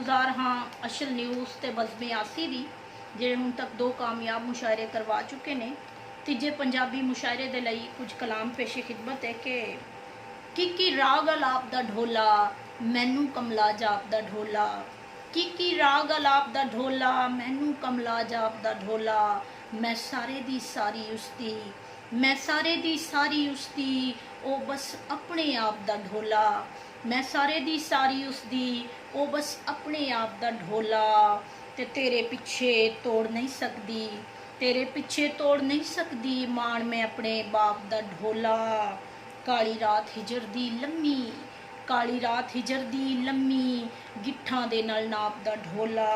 शुक्रगुजार हाँ अशल न्यूज़ ते बज़मे आसी दी ਜਿਹੜੇ ਹੁਣ तक 2 कामयाब मुशायरे करवा चुके ने। तीजे पंजाबी मुशायरे दे लई कुछ कलाम पेशे खिदमत है कि राग अलाप दा ढोला मैनू कमला जाप दा ढोला, कि राग अलाप दा ढोला मैनू कमला जाप दा ढोला, मैं सारे दी सारी उसदी, मैं सारे दी सारी उसदी ओ बस अपने आप दा ढोला, मैं सारे दी सारी उसदी ओ बस अपने आप दा ढोला, ते तेरे पिछे तोड़ नहीं सकदी, तेरे पिछे तोड़ नहीं सकदी मान मैं अपने बाप दा ढोला, काली रात हिजर दी लम्मी, काली रात हिजर दी लम्मी गिट्ठां दे नाल नाप दा ढोला,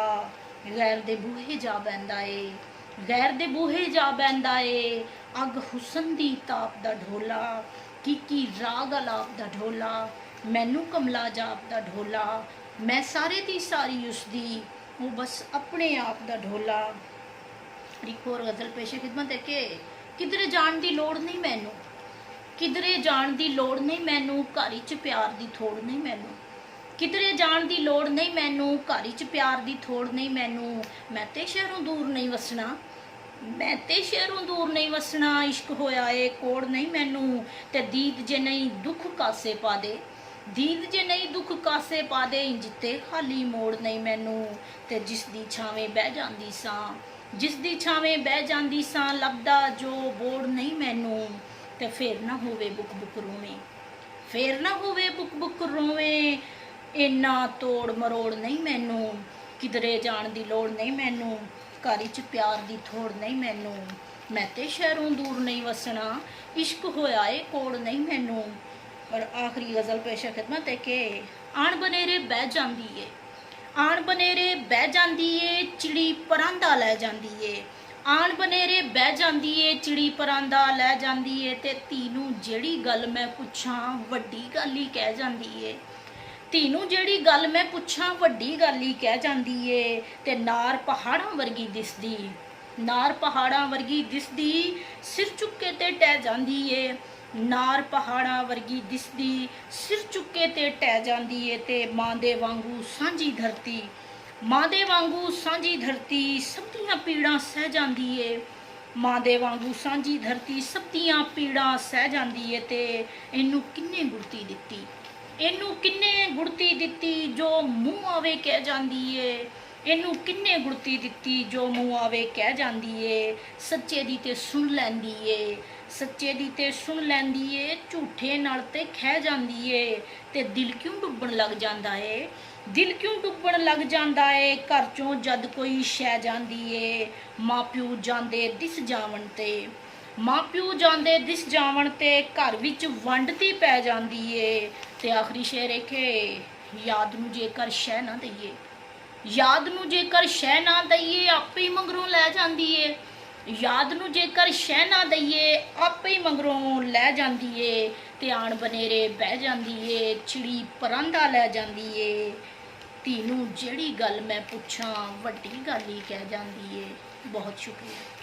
गैर दे बूहे जा बैंदा ए, गैर दे बूहे जा बैंदा ए अग हुसन दी ताप दा ढोला, कि राग अलाप दा ढोला मैनू कमला जाप दा ढोला, मैं सारे दी सारी उसदी वो बस अपने आप दा ढोला। एक और गज़ल पेशे खिदमत है कि किधरे जान दी लोड़ नहीं मैनू, किधरे जान दी लोड़ नहीं मैनू घर च प्यार दी थोड़ नहीं मैनू, किधरे जान दी लोड़ नहीं मैनू घर च प्यार दी थोड़ नहीं मैनू, मैं ते शहरों दूर नहीं वसना, मैं ते शहरों दूर नहीं वसना इश्क होया ए कोड़ नहीं मैनू, ते दीद जे नहीं दुख कासे पा दे, दीद जे नहीं दुख कासे पा दे जिते खाली मोड़ नहीं मैनू, ते जिस दी छावें बह जांदी सां, जिस दी छावें बह जांदी सां लभदा जो बोड़ नहीं मैनू, ते फिर ना होवे बुक बुक रोवें, फिर ना होवे बुक बुक रोवें इन्ना तोड़ मरोड़ नहीं मैनू, किधरे जान दी लोड़ नहीं मैनू घर च प्यार दी थोड़ नहीं मैनू, मैं ते शहरों दूर नहीं वसना इश्क होया ए कोड़ नहीं मैनू। और आखिरी गज़ल पेशा खिदमत है कि आण बनेरे बह जांदी है, आण बनेरे बह जांदी है चिड़ी परांदा लै जांदी है, आण बनेरे बह जांदी है चिड़ी परांदा लै जांदी है, ते तीनू जेड़ी गल मैं पुछां वड्डी गल ही कह जांदी है, तीनू जेड़ी गल मैं पुछां वड्डी गल ही कह जांदी है, ते नार पहाड़ां वर्गी दिसदी, नार पहाड़ां वर्गी दिसदी सिर चुके ते टह जांदी है, नार पहाड़ां वर्गी दिसदी सिर चुके ते टह जांदी है, ते मां दे वांगू सांझी धरती, मां दे वांगू सांझी धरती सब दियां पीड़ां सह जांदी है, मां दे वांगू सांझी धरती सब दियां पीड़ां सह जांदी है, ते इनू किन्ने गुड़ती दित्ती, इनू किन्ने गुड़ती दित्ती जो मूँह आवे कह जांदी है, इनू किन्ने गुड़ती दित्ती जो मूँह आवे कह जांदी है, सच्चे दी ते सुन लैंदी है, सच्चे दी ते सुन लैंदी है झूठे नाल ते खह जांदी है, ते दिल क्यों डुब्बण लग जांदा है, दिल क्यों डुब्बण लग जांदा है घर चों जद कोई शह जांदी है, माँ प्यो जांदे दिस जावन ते, माँ प्यो जांदे दिस जावन ते घर विच वंड ती पै जांदी है, ते आखिरी शेर है कि याद नूं जेकर शह ना दईए, याद नूं जेकर शह ना दईए आपे ही मगरों लै जांदी है, याद नूं जेकर शह ना दईए आपे ही मगरों लै जांदी है, ते आण बनेरे बह जांदी है चिड़ी परांदा लै जांदी है, तीनू जेड़ी गल मैं पुछां वड्डी गल ही कह जांदी है। बहुत शुक्रिया।